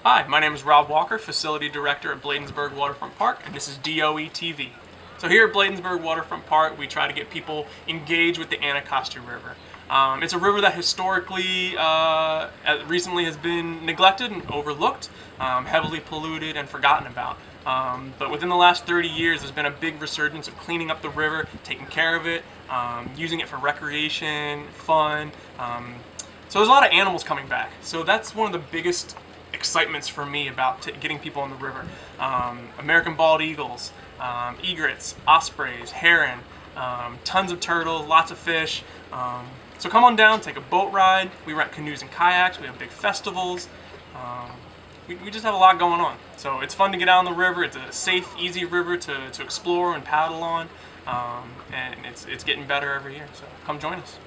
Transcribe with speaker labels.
Speaker 1: Hi, my name is Rob Walker, Facility Director at Bladensburg Waterfront Park, and this is DoeTV. So here at Bladensburg Waterfront Park, we try to get people engaged with the Anacostia River. It's a river that historically, recently has been neglected and overlooked, heavily polluted and forgotten about. But within the last 30 years, there's been a big resurgence of cleaning up the river, taking care of it, using it for recreation, fun. So there's a lot of animals coming back. So that's one of the biggest excitements for me about getting people on the river. American bald eagles, egrets, ospreys, heron, tons of turtles, lots of fish. So come on down, take a boat ride. We rent canoes and kayaks. We have big festivals. We just have a lot going on. So it's fun to get out on the river. It's a safe, easy river to explore and paddle on. And it's getting better every year. So come join us.